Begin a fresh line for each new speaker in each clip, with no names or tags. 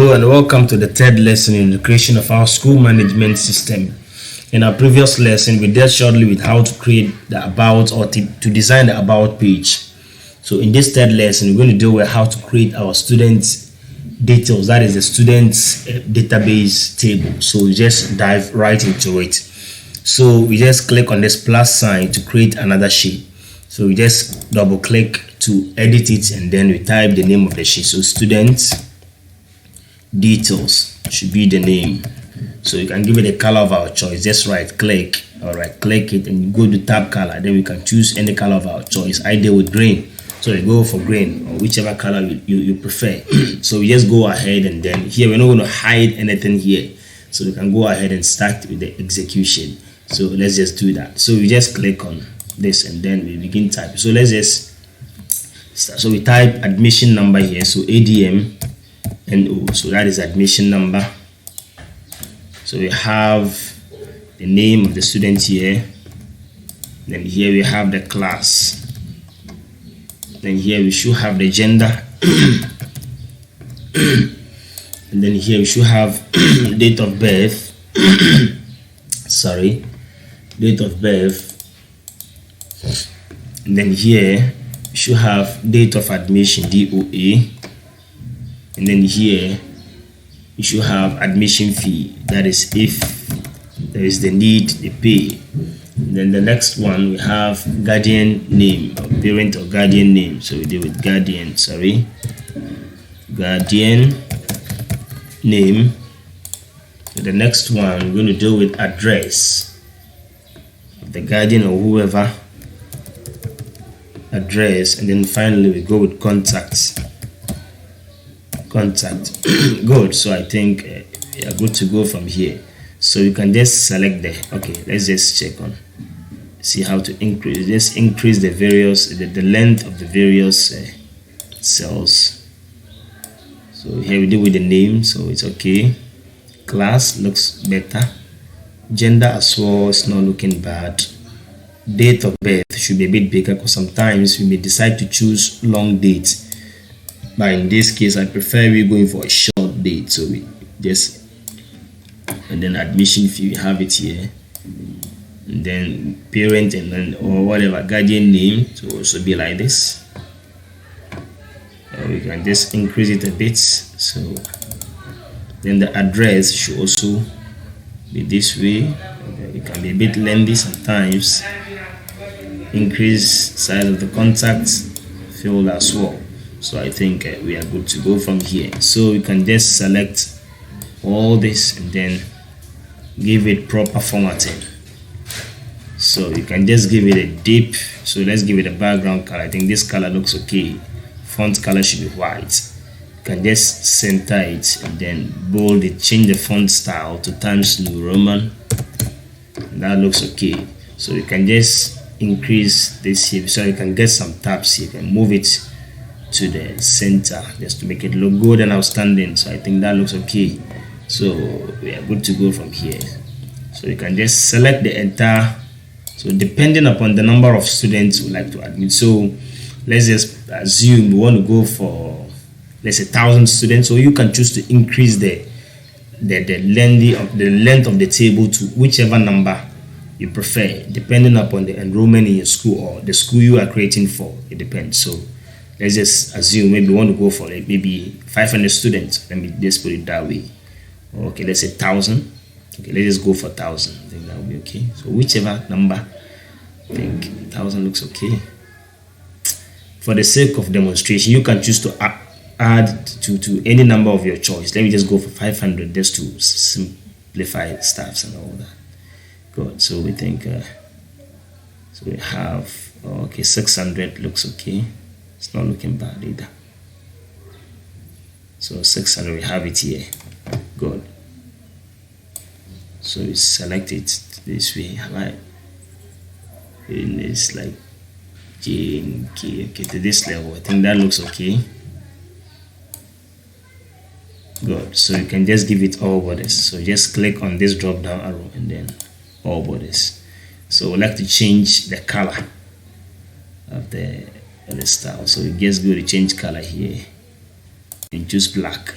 Hello and welcome to the third lesson in the creation of our school management system. In our previous lesson, we dealt shortly with how to create the about or to design the about page. So in this third lesson, we're going to deal with how to create our students' details, that is the students' database table. So we just dive right into it. So we just click on this plus sign to create another sheet. So we just double click to edit it and then we type the name of the sheet. So students details should be the name. So you can give it a color of our choice. Just right click it and go to tab color. Then we can choose any color of our choice. I deal with green, so we go for green or whichever color you prefer. So we just go ahead and then here we're not going to hide anything here, so we can go ahead and start with the execution. So let's just do that. So we just click on this and then we begin type. So let's just start. So we type admission number here, so ADM NO, so that is admission number. So we have the name of the student here, then here we have the class, then here we should have the gender and then here we should have date of birth date of birth, and then here we should have date of admission DOA, and then here you should have admission fee, that is if there is the need, the pay. And then the next one we have guardian name, or parent or guardian name. So we deal with guardian name. So the next one we're going to deal with address of the guardian or whoever, address, and then finally we go with contact. Good. So I think we are good to go from here. So you can just select okay, let's just check on see how to increase. Just increase the various the length of the various cells. So here we deal with the name, so it's okay. Class looks better. Gender as well is not looking bad. Date of birth should be a bit bigger because sometimes we may decide to choose long dates. But in this case, I prefer we going for a short date. So we just, and then admission fee, we have it here, and then parent and then or whatever guardian name to also be like this. We can just increase it a bit. So then the address should also be this way. It can be a bit lengthy sometimes. Increase size of the contact field as well. So I think we are good to go from here. So you can just select all this and then give it proper formatting. So you can just give it a dip. So let's give it a background color. I think this color looks okay. Font color should be white. You can just center it and then bold it. Change the font style to Times New Roman. And that looks okay. So you can just increase this here so you can get some tabs here. You can move it to the center just to make it look good and outstanding. So I think that looks okay. So we are good to go from here. So you can just select the entire, so depending upon the number of students we like to admit. So let's just assume we want to go for, let's say 1,000 students. So you can choose to increase the length of the table to whichever number you prefer, depending upon the enrollment in your school or the school you are creating for. It depends. So let's just assume maybe we want to go for like maybe 500 students. Let me just put it that way. Okay, let's say 1,000. Okay, let's just go for 1,000. I think that will be okay. So whichever number, I think 1,000 looks okay. For the sake of demonstration, you can choose to add to any number of your choice. Let me just go for 500 just to simplify stuffs and all that. Good. So we think so we have okay, 600 looks okay. It's not looking bad either. So 600, we have it here. Good. So we select it this way, right? And it's like J and K. Okay, to this level. I think that looks okay. Good. So you can just give it all borders. So just click on this drop down arrow and then all borders. So we'd like to change the color of the style. So we just go to change color here and choose black.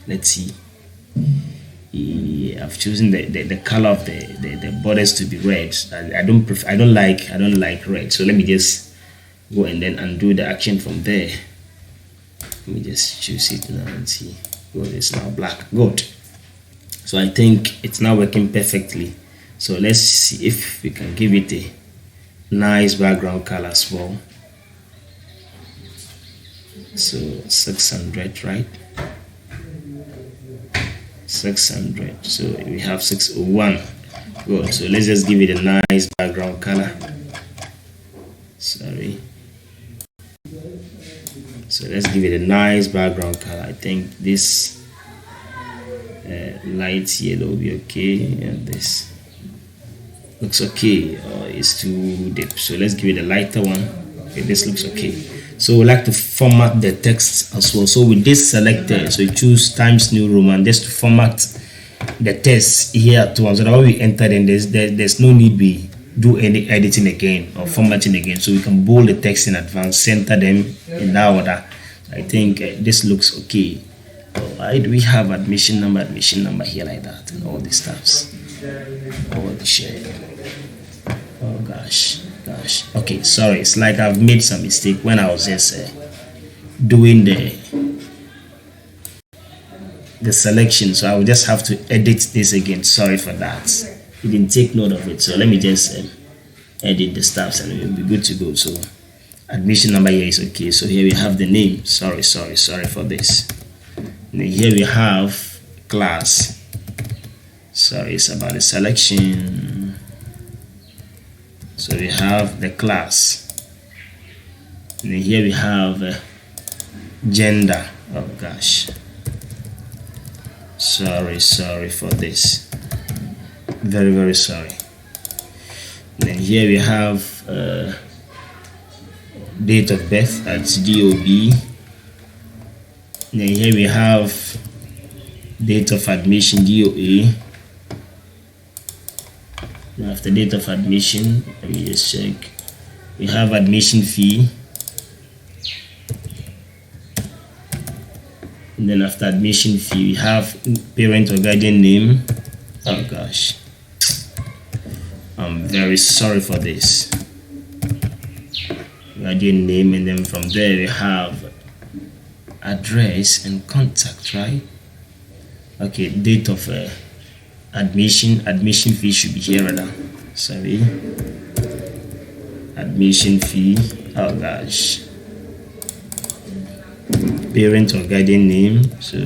Let's see. Yeah, I've chosen the color of the borders to be red. I don't like red. So let me just go and then undo the action from there. Let me just choose it now and see. Good, it's now black. Good. So I think it's now working perfectly. So let's see if we can give it a nice background color as well. So 600, right? 600. So we have 601. Good. So let's just give it a nice background color. Sorry. So let's give it a nice background color. I think this light yellow will be okay, and this looks okay, or it's too deep. So let's give it a lighter one. Okay, this looks okay. So we like to format the text as well. So with this selected, so you choose Times New Roman just to format the text here at once. So that when we enter, then there's no need we do any editing again or formatting again. So we can bold the text in advance, center them in that order. I think this looks okay. Why do we have admission number here like that, and all these stuffs? Oh, the shit. Oh gosh. Okay, sorry. It's like I've made some mistake when I was just doing the selection. So I will just have to edit this again. Sorry for that. You didn't take note of it. So let me just edit the stuffs and it will be good to go. So admission number here is okay. So here we have the name. Sorry for this. And then here we have class. Sorry, it's about the selection. So we have the class. And then here we have gender. Oh gosh. Sorry for this. Very sorry. And then here we have date of birth, that's DOB. And then here we have date of admission, DOA. And after date of admission, let me just check. We have admission fee. And then after admission fee, we have parent or guardian name. Oh gosh, I'm very sorry for this. Guardian name, and then from there we have address and contact, right? Okay, date of admission fee should be here right now. Sorry, admission fee. Oh gosh, parent or guardian name. So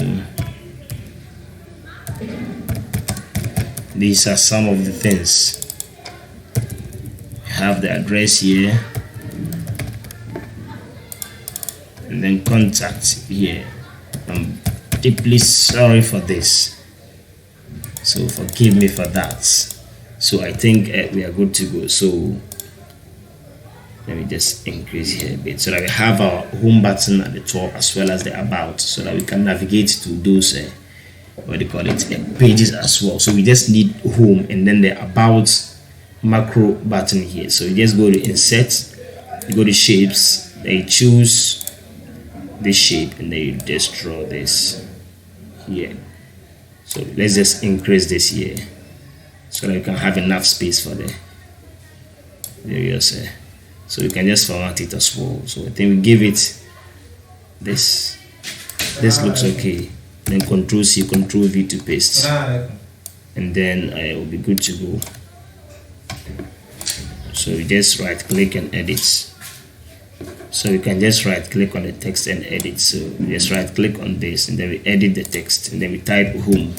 these are some of the things. We have the address here, and then contact here. I'm deeply sorry for this, so forgive me for that. So I think we are good to go. So let me just increase here a bit so that we have our home button at the top as well as the about, so that we can navigate to those what do you call it, pages as well. So we just need home and then the about macro button here. So you just go to insert, you go to shapes, then you choose this shape, and then you just draw this here. So let's just increase this here so that you can have enough space for the various so you can just format it as well. So I think we give it this looks okay. Then Control C, Control V to paste, and then it will be good to go. So you just right click and edit. So you can just right click on the text and edit. So just right click on this, and then we edit the text, and then we type home,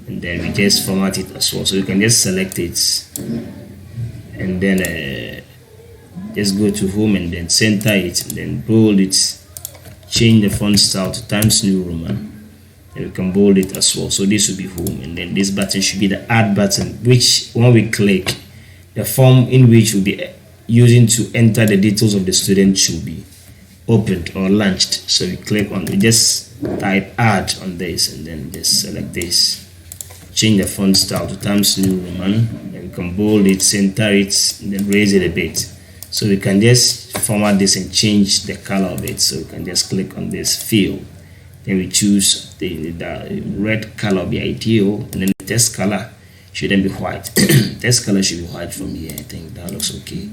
and then we just format it as well. So you can just select it, and then just go to home and then center it, and then bold it, change the font style to Times New Roman, and we can bold it as well. So this will be home, and then this button should be the add button, which when we click, the form in which we'll be using to enter the details of the student should be opened or launched. So we click on, we just type add on this, and then just select this, change the font style to Times New Roman, and we can bold it, center it, and then raise it a bit. So we can just format this and change the color of it. So we can just click on this fill, Then we choose the red color be ideal, and then the text color should then be white. Text color should be white from here. I think that looks okay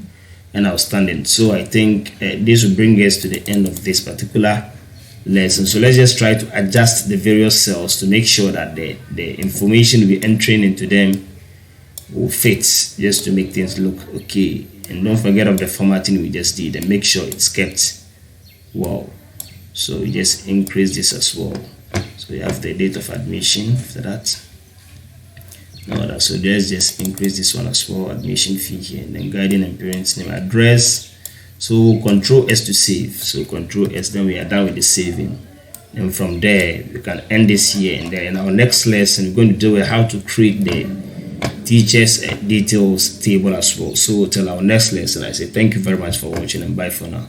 and outstanding. So I think this will bring us to the end of this particular lesson. So let's just try to adjust the various cells to make sure that the information we're entering into them will fit, just to make things look okay. And don't forget of the formatting we just did, and make sure it's kept well. So we just increase this as well. So we have the date of admission after that. So let's just increase this one as well, admission fee here, and then guardian and parents name, address. So Control S to save. So Control S, then we are done with the saving. And from there we can end this here, and then in our next lesson we're going to do how to create the teachers details table as well. So till our next lesson, I say thank you very much for watching, and bye for now.